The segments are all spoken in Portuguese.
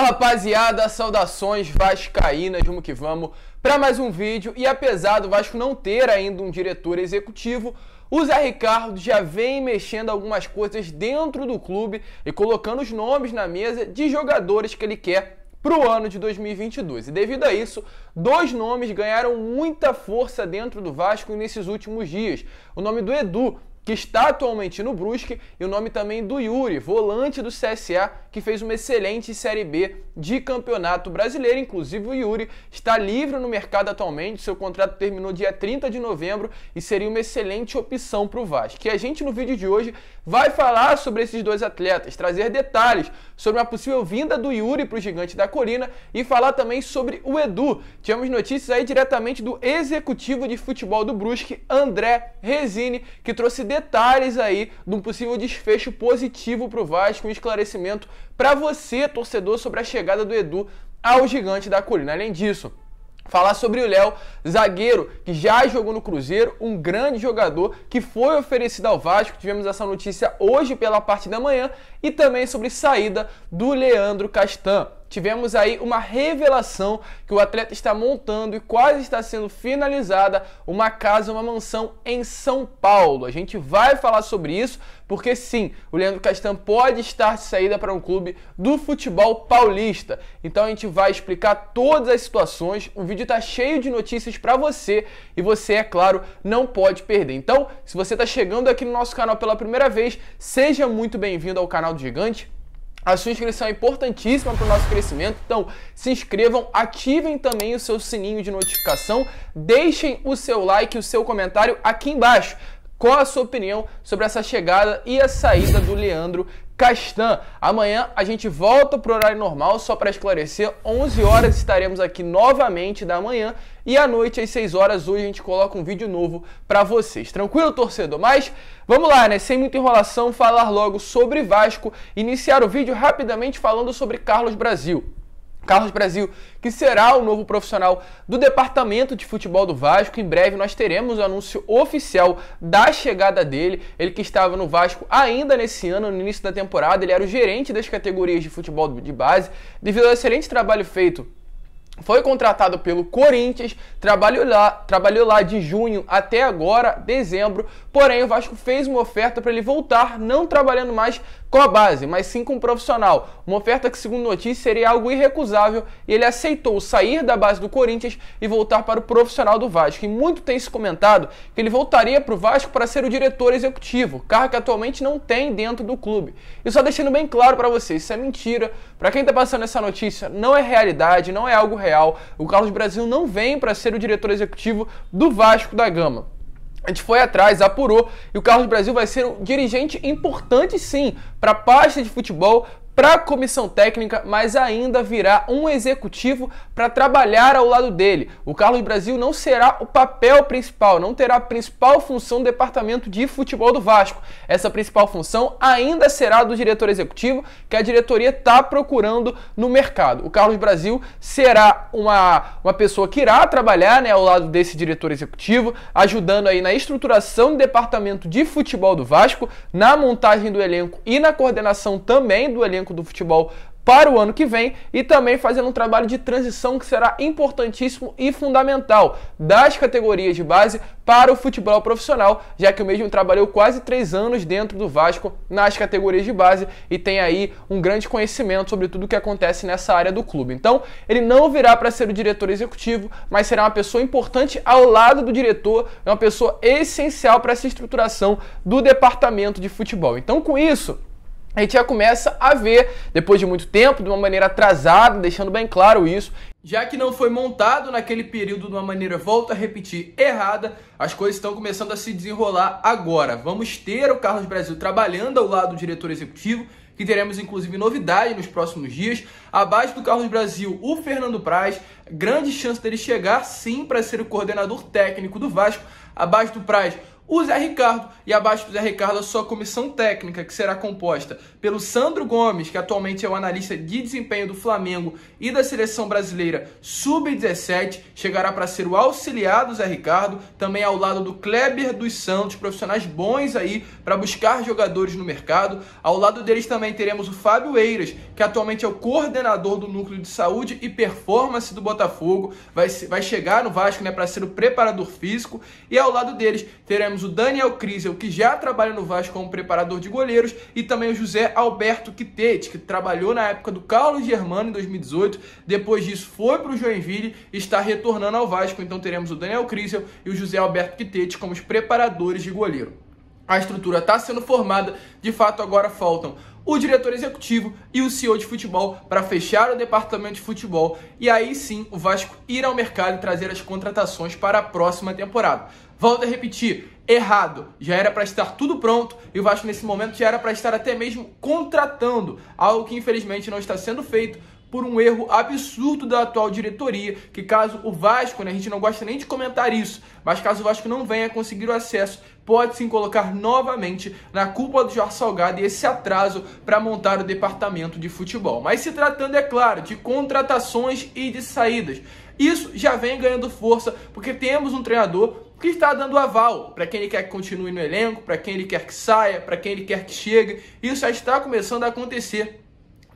rapaziada, saudações vascaínas, vamos que vamos para mais um vídeo. E apesar do Vasco não ter ainda um diretor executivo, o Zé Ricardo já vem mexendo algumas coisas dentro do clube e colocando os nomes na mesa de jogadores que ele quer para o ano de 2022. E devido a isso, dois nomes ganharam muita força dentro do Vasco nesses últimos dias. O nome do Edu, que está atualmente no Brusque, e o nome também do Yuri, volante do CSA, que fez uma excelente Série B de Campeonato Brasileiro. Inclusive o Yuri está livre no mercado atualmente, seu contrato terminou dia 30 de novembro e seria uma excelente opção para o Vasco. E a gente no vídeo de hoje vai falar sobre esses dois atletas, trazer detalhes sobre uma possível vinda do Yuri para o Gigante da Colina e falar também sobre o Edu. Tivemos notícias aí diretamente do executivo de futebol do Brusque, André Resini, que trouxe detalhes aí de um possível desfecho positivo para o Vasco, um esclarecimento para você, torcedor, sobre a chegada do Edu ao Gigante da Colina. Além disso, falar sobre o Léo, zagueiro que já jogou no Cruzeiro, um grande jogador que foi oferecido ao Vasco. Tivemos essa notícia hoje pela parte da manhã, e também sobre saída do Leandro Castan. Tivemos aí uma revelação que o atleta está montando e quase está sendo finalizada uma casa, uma mansão em São Paulo. A gente vai falar sobre isso porque sim, o Leandro Castan pode estar de saída para um clube do futebol paulista. Então a gente vai explicar todas as situações. O vídeo está cheio de notícias para você e você, é claro, não pode perder. Então, se você está chegando aqui no nosso canal pela primeira vez, seja muito bem-vindo ao canal do Gigante. A sua inscrição é importantíssima para o nosso crescimento, então se inscrevam, ativem também o seu sininho de notificação, deixem o seu like e o seu comentário aqui embaixo. Qual a sua opinião sobre essa chegada e a saída do Leandro Castan? Amanhã a gente volta para o horário normal, só para esclarecer, 11 horas estaremos aqui novamente da manhã e à noite às 6 horas hoje a gente coloca um vídeo novo para vocês. Tranquilo, torcedor? Mas vamos lá, né? Sem muita enrolação, falar logo sobre Vasco, iniciar o vídeo rapidamente falando sobre Carlos Brasil. Carlos Brasil, que será o novo profissional do departamento de futebol do Vasco. Em breve nós teremos o anúncio oficial da chegada dele. Ele que estava no Vasco ainda nesse ano, no início da temporada, ele era o gerente das categorias de futebol de base. Devido ao excelente trabalho feito, foi contratado pelo Corinthians, trabalhou lá de junho até agora, dezembro, porém o Vasco fez uma oferta para ele voltar, não trabalhando mais com a base, mas sim com o profissional. Uma oferta que, segundo notícia, seria algo irrecusável, e ele aceitou sair da base do Corinthians e voltar para o profissional do Vasco. E muito tem se comentado que ele voltaria para o Vasco para ser o diretor executivo, cargo que atualmente não tem dentro do clube. E só deixando bem claro para vocês, isso é mentira. Para quem está passando essa notícia, não é realidade, não é algo real. O Carlos Brasil não vem para ser o diretor executivo do Vasco da Gama. A gente foi atrás, apurou, e o Carlos Brasil vai ser um dirigente importante sim para a pasta de futebol, para a comissão técnica, mas ainda virá um executivo para trabalhar ao lado dele. O Carlos Brasil não será o papel principal, não terá a principal função do departamento de futebol do Vasco. Essa principal função ainda será do diretor executivo, que a diretoria está procurando no mercado. O Carlos Brasil será uma pessoa que irá trabalhar, né, ao lado desse diretor executivo, ajudando aí na estruturação do departamento de futebol do Vasco, na montagem do elenco e na coordenação também do elenco do futebol para o ano que vem, e também fazendo um trabalho de transição que será importantíssimo e fundamental das categorias de base para o futebol profissional, já que o mesmo trabalhou quase 3 anos dentro do Vasco nas categorias de base e tem aí um grande conhecimento sobre tudo o que acontece nessa área do clube. Então, ele não virá para ser o diretor executivo, mas será uma pessoa importante ao lado do diretor, é uma pessoa essencial para essa estruturação do departamento de futebol. Então, com isso, a gente já começa a ver, depois de muito tempo, de uma maneira atrasada, deixando bem claro isso, já que não foi montado naquele período de uma maneira, volto a repetir, errada, as coisas estão começando a se desenrolar agora. Vamos ter o Carlos Brasil trabalhando ao lado do diretor executivo, que teremos inclusive novidade nos próximos dias. Abaixo do Carlos Brasil, o Fernando Praz, grande chance dele chegar sim para ser o coordenador técnico do Vasco. Abaixo do Praz, o Zé Ricardo, e abaixo do Zé Ricardo a sua comissão técnica, que será composta pelo Sandro Gomes, que atualmente é o analista de desempenho do Flamengo e da Seleção Brasileira Sub-17, chegará para ser o auxiliar do Zé Ricardo, também ao lado do Kleber dos Santos, profissionais bons aí para buscar jogadores no mercado. Ao lado deles também teremos o Fábio Eiras, que atualmente é o coordenador do Núcleo de Saúde e Performance do Botafogo, vai chegar no Vasco, né, para ser o preparador físico, e ao lado deles teremos o Daniel Kriesel, que já trabalha no Vasco como preparador de goleiros, e também o José Alberto Quitete, que trabalhou na época do Carlos Germano em 2018, depois disso foi para o Joinville e está retornando ao Vasco. Então teremos o Daniel Kriesel e o José Alberto Quitete como os preparadores de goleiro. A estrutura está sendo formada, de fato agora faltam o diretor executivo e o CEO de futebol para fechar o departamento de futebol, e aí sim o Vasco ir ao mercado e trazer as contratações para a próxima temporada. Volto a repetir, errado, já era para estar tudo pronto e o Vasco nesse momento já era para estar até mesmo contratando, algo que infelizmente não está sendo feito por um erro absurdo da atual diretoria, que caso o Vasco, né, a gente não gosta nem de comentar isso, mas caso o Vasco não venha conseguir o acesso, pode sim colocar novamente na culpa do Jorge Salgado e esse atraso para montar o departamento de futebol. Mas se tratando, é claro, de contratações e de saídas, isso já vem ganhando força, porque temos um treinador que está dando aval para quem ele quer que continue no elenco, para quem ele quer que saia, para quem ele quer que chegue. Isso já está começando a acontecer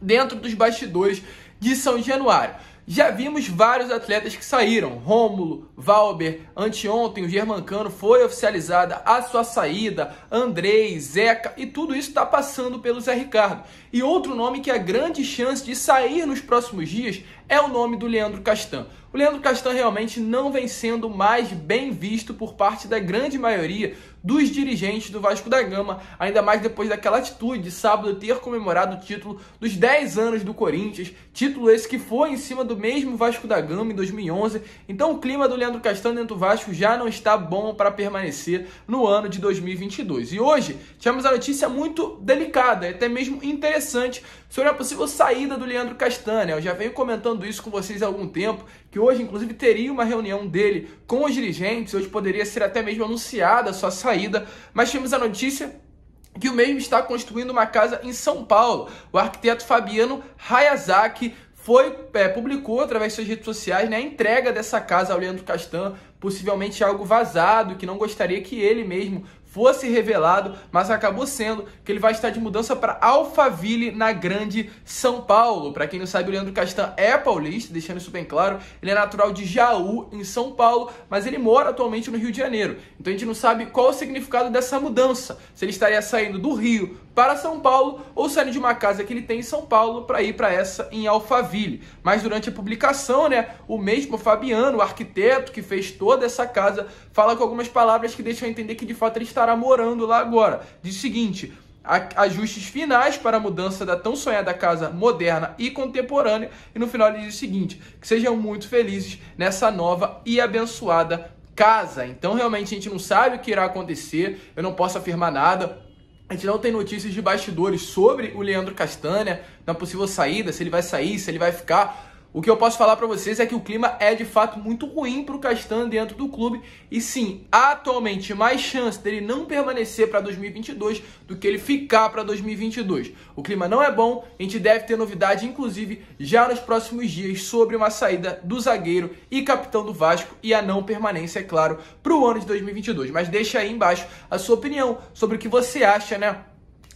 dentro dos bastidores de São Januário. Já vimos vários atletas que saíram, Rômulo, Valber, anteontem o Germancano foi oficializada a sua saída, Andrei, Zeca, e tudo isso está passando pelo Zé Ricardo. E outro nome que há grande chance de sair nos próximos dias é o nome do Leandro Castan. O Leandro Castan realmente não vem sendo mais bem visto por parte da grande maioria dos dirigentes do Vasco da Gama, ainda mais depois daquela atitude de sábado ter comemorado o título dos 10 anos do Corinthians, título esse que foi em cima do mesmo Vasco da Gama em 2011. Então o clima do Leandro Castan dentro do Vasco já não está bom para permanecer no ano de 2022. E hoje tivemos a notícia muito delicada, até mesmo interessante, sobre a possível saída do Leandro Castan, né? Eu já venho comentando isso com vocês há algum tempo, que hoje inclusive teria uma reunião dele com os dirigentes, hoje poderia ser até mesmo anunciada a sua saída, mas tivemos a notícia que o mesmo está construindo uma casa em São Paulo. O arquiteto Fabiano Hayazaki publicou através de suas redes sociais, né, a entrega dessa casa ao Leandro Castan, possivelmente algo vazado, que não gostaria que ele mesmo fosse revelado, mas acabou sendo que ele vai estar de mudança para Alphaville, na Grande São Paulo. Para quem não sabe, o Leandro Castan é paulista, deixando isso bem claro, ele é natural de Jaú, em São Paulo, mas ele mora atualmente no Rio de Janeiro. Então a gente não sabe qual o significado dessa mudança, se ele estaria saindo do Rio para São Paulo ou saindo de uma casa que ele tem em São Paulo para ir para essa em Alphaville. Mas durante a publicação, né, o mesmo Fabiano, o arquiteto que fez toda essa casa, fala com algumas palavras que deixam a entender que de fato ele estará morando lá agora. Diz o seguinte: ajustes finais para a mudança da tão sonhada casa moderna e contemporânea, e no final ele diz o seguinte: que sejam muito felizes nessa nova e abençoada casa. Então realmente a gente não sabe o que irá acontecer, eu não posso afirmar nada. A gente não tem notícias de bastidores sobre o Leandro Castan, né, na possível saída, se ele vai sair, se ele vai ficar. O que eu posso falar para vocês é que o clima é de fato muito ruim para o Castan dentro do clube, e sim, há atualmente mais chance dele não permanecer para 2022 do que ele ficar para 2022. O clima não é bom, a gente deve ter novidade, inclusive, já nos próximos dias sobre uma saída do zagueiro e capitão do Vasco e a não permanência, é claro, para o ano de 2022. Mas deixa aí embaixo a sua opinião sobre o que você acha, né,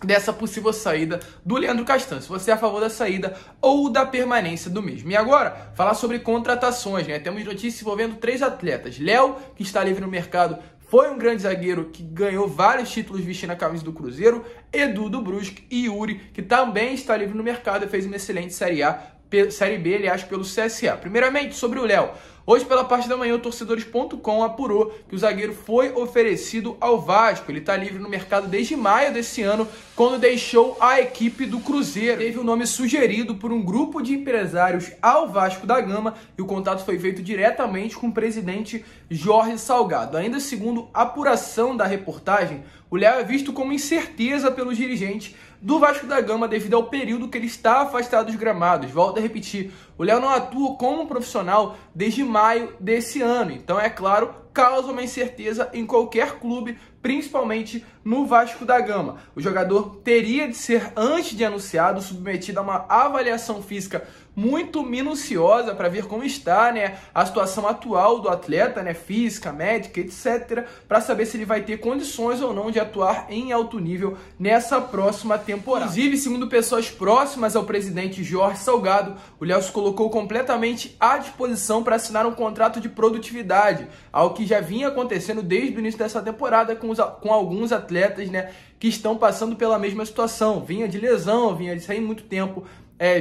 dessa possível saída do Leandro Castan, se você é a favor da saída ou da permanência do mesmo. E agora, falar sobre contratações, né? Temos notícias envolvendo 3 atletas. Léo, que está livre no mercado, foi um grande zagueiro que ganhou vários títulos vestindo a camisa do Cruzeiro. Edu, do Brusque, e Yuri, que também está livre no mercado e fez uma excelente Série A, Série B, aliás, pelo CSA. Primeiramente, sobre o Léo. Hoje, pela parte da manhã, o torcedores.com apurou que o zagueiro foi oferecido ao Vasco. Ele está livre no mercado desde maio desse ano, quando deixou a equipe do Cruzeiro. Teve o nome sugerido por um grupo de empresários ao Vasco da Gama e o contato foi feito diretamente com o presidente Jorge Salgado. Ainda segundo a apuração da reportagem, o Léo é visto como incerteza pelos dirigentes do Vasco da Gama devido ao período que ele está afastado dos gramados. Volto a repetir, o Léo não atua como profissional desde maio desse ano, então é claro, causa uma incerteza em qualquer clube, principalmente no Vasco da Gama. O jogador teria de ser, antes de anunciado, submetido a uma avaliação física muito minuciosa para ver como está, né, a situação atual do atleta, né, física, médica, etc, para saber se ele vai ter condições ou não de atuar em alto nível nessa próxima temporada. Inclusive, segundo pessoas próximas ao presidente Jorge Salgado, o Léo se colocou completamente à disposição para assinar um contrato de produtividade, algo que já vinha acontecendo desde o início dessa temporada com alguns atletas, né, que estão passando pela mesma situação. Vinha de lesão, vinha de sair muito tempo,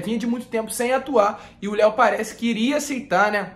vinha de muito tempo sem atuar, e o Léo parece que iria aceitar, né,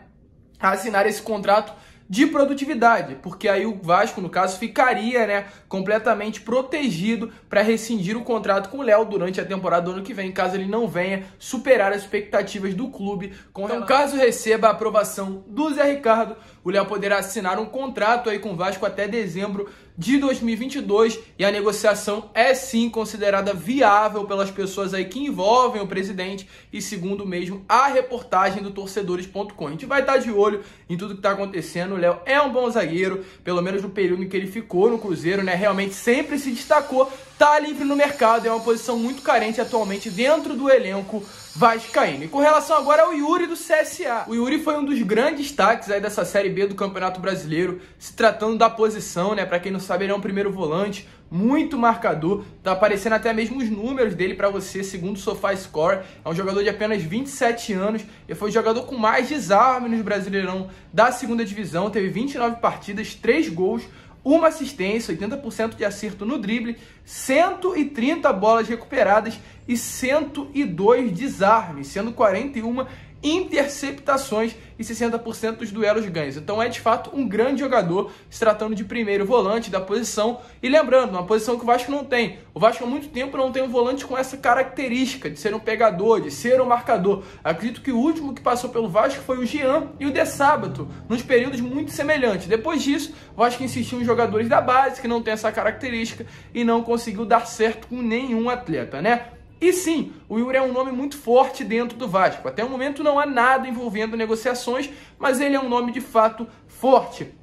assinar esse contrato de produtividade, porque aí o Vasco, no caso, ficaria, né, completamente protegido para rescindir o contrato com o Léo durante a temporada do ano que vem, caso ele não venha superar as expectativas do clube. Então, caso receba a aprovação do Zé Ricardo, o Léo poderá assinar um contrato aí com o Vasco até dezembro de 2022, e a negociação é sim considerada viável pelas pessoas aí que envolvem o presidente, e segundo mesmo a reportagem do torcedores.com. A gente vai estar de olho em tudo que está acontecendo. O Léo é um bom zagueiro, pelo menos no período em que ele ficou no Cruzeiro, né? Realmente sempre se destacou, tá livre no mercado, é uma posição muito carente atualmente dentro do elenco vascaíno. E com relação agora ao Yuri do CSA. O Yuri foi um dos grandes destaques aí dessa Série B do Campeonato Brasileiro, se tratando da posição, né? Para quem não sabe, ele é um primeiro volante, muito marcador, tá aparecendo até mesmo os números dele para você, segundo o SofaScore. É um jogador de apenas 27 anos, e foi o jogador com mais desarme no Brasileirão da segunda divisão, teve 29 partidas, 3 gols, uma assistência, 80% de acerto no drible, 130 bolas recuperadas e 102 desarmes, sendo 41 interceptações e 60% dos duelos ganhos. Então é de fato um grande jogador, se tratando de primeiro volante da posição. E lembrando, uma posição que o Vasco não tem. O Vasco há muito tempo não tem um volante com essa característica de ser um pegador, de ser um marcador. Acredito que o último que passou pelo Vasco foi o Jean e o De Sábato, nos períodos muito semelhantes. Depois disso, o Vasco insistiu em jogadores da base que não tem essa característica e não conseguiu dar certo com nenhum atleta, né? E sim, o Yuri é um nome muito forte dentro do Vasco. Até o momento não há nada envolvendo negociações, mas ele é um nome de fato forte.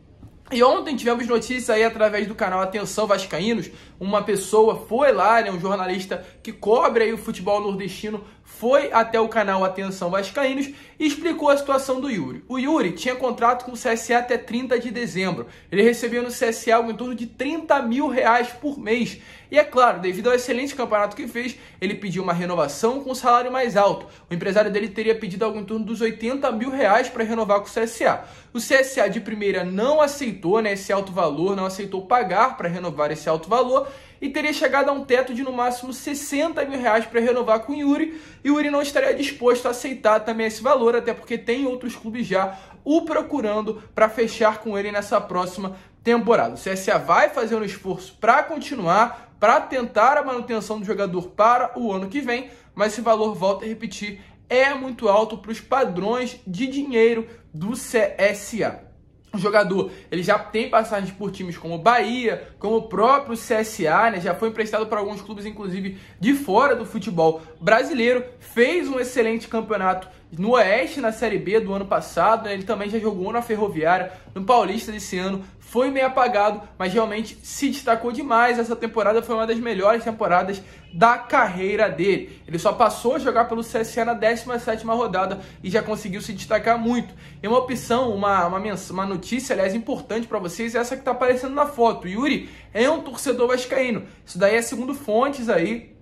E ontem tivemos notícias aí através do canal Atenção Vascaínos. Uma pessoa foi lá, né, um jornalista que cobre aí o futebol nordestino, foi até o canal Atenção Vascaínos e explicou a situação do Yuri. O Yuri tinha contrato com o CSA até 30 de dezembro. Ele recebia no CSA algo em torno de R$30 mil por mês. E é claro, devido ao excelente campeonato que fez, ele pediu uma renovação com um salário mais alto. O empresário dele teria pedido algo em torno dos R$80 mil para renovar com o CSA. O CSA de primeira não aceitou, né, esse alto valor, não aceitou pagar para renovar esse alto valor, e teria chegado a um teto de no máximo R$60 mil para renovar com o Yuri, e o Yuri não estaria disposto a aceitar também esse valor, até porque tem outros clubes já o procurando para fechar com ele nessa próxima temporada. O CSA vai fazer um esforço para continuar, para tentar a manutenção do jogador para o ano que vem, mas esse valor, volto a repetir, é muito alto para os padrões de dinheiro do CSA. O jogador, ele já tem passagens por times como Bahia, como o próprio CSA, né? Já foi emprestado para alguns clubes, inclusive, de fora do futebol brasileiro. Fez um excelente campeonato no Oeste, na Série B do ano passado, né? Ele também já jogou na Ferroviária, no Paulista desse ano. Foi meio apagado, mas realmente se destacou demais. Essa temporada foi uma das melhores temporadas da carreira dele. Ele só passou a jogar pelo CSA na 17ª rodada e já conseguiu se destacar muito. E uma opção, uma notícia, aliás, importante para vocês, é essa que está aparecendo na foto. O Yuri é um torcedor vascaíno. Isso daí é segundo fontes aí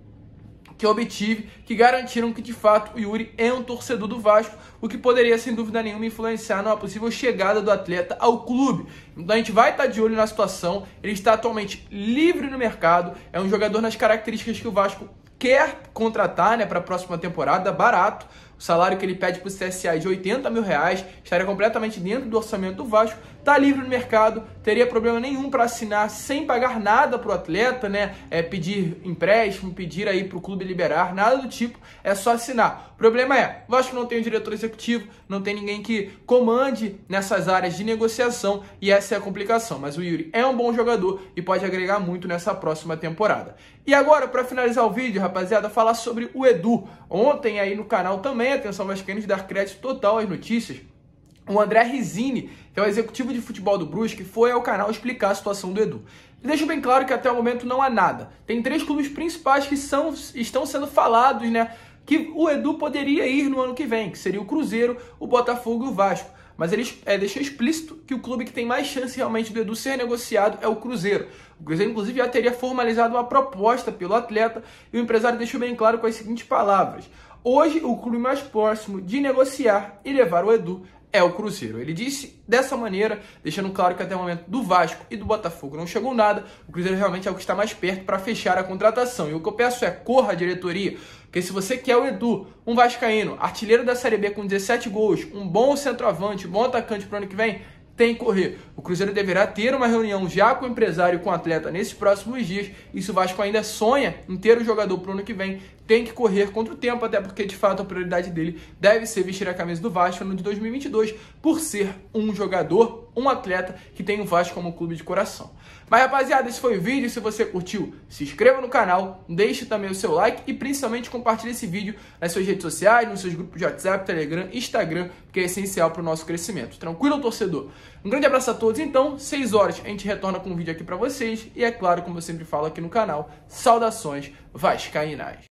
que eu obtive, que garantiram que de fato o Yuri é um torcedor do Vasco, o que poderia sem dúvida nenhuma influenciar numa possível chegada do atleta ao clube. Então a gente vai estar de olho na situação. Ele está atualmente livre no mercado, é um jogador nas características que o Vasco quer contratar, né, para a próxima temporada, barato. O salário que ele pede para o CSA é de R$80 mil, estaria completamente dentro do orçamento do Vasco, está livre no mercado, teria problema nenhum para assinar sem pagar nada para o atleta, né? Pedir empréstimo, pedir aí para o clube liberar, nada do tipo, é só assinar. O problema é, o Vasco não tem um diretor executivo, não tem ninguém que comande nessas áreas de negociação, e essa é a complicação. Mas o Yuri é um bom jogador e pode agregar muito nessa próxima temporada. E agora, para finalizar o vídeo, rapaziada, falar sobre o Edu. Ontem aí no canal também, Atenção Vascaínos, dar crédito total às notícias. o André Rizzini, que é o executivo de futebol do Brusque, foi ao canal explicar a situação do Edu. Ele deixa bem claro que até o momento não há nada. Tem 3 clubes principais que estão sendo falados, né, que o Edu poderia ir no ano que vem, que seria o Cruzeiro, o Botafogo e o Vasco. Mas ele deixou explícito que o clube que tem mais chance realmente do Edu ser negociado é o Cruzeiro. O Cruzeiro, inclusive, já teria formalizado uma proposta pelo atleta e o empresário deixou bem claro com as seguintes palavras: hoje, o clube mais próximo de negociar e levar o Edu é o Cruzeiro. Ele disse dessa maneira, deixando claro que até o momento do Vasco e do Botafogo não chegou nada. O Cruzeiro realmente é o que está mais perto para fechar a contratação. E o que eu peço é, corra a diretoria, porque se você quer o Edu, um vascaíno, artilheiro da Série B com 17 gols, um bom centroavante, um bom atacante para o ano que vem, tem que correr. O Cruzeiro deverá ter uma reunião já com o empresário e com o atleta nesses próximos dias. E se o Vasco ainda sonha em ter o jogador para o ano que vem, tem que correr contra o tempo, até porque de fato a prioridade dele deve ser vestir a camisa do Vasco no ano de 2022, por ser um jogador, um atleta que tem o Vasco como clube de coração. Mas rapaziada, esse foi o vídeo. Se você curtiu, se inscreva no canal, deixe também o seu like e principalmente compartilhe esse vídeo nas suas redes sociais, nos seus grupos de WhatsApp, Telegram, Instagram, que é essencial para o nosso crescimento. Tranquilo, torcedor? Um grande abraço a todos. Então, 6 horas a gente retorna com um vídeo aqui para vocês e é claro, como eu sempre falo aqui no canal, saudações vascaínas.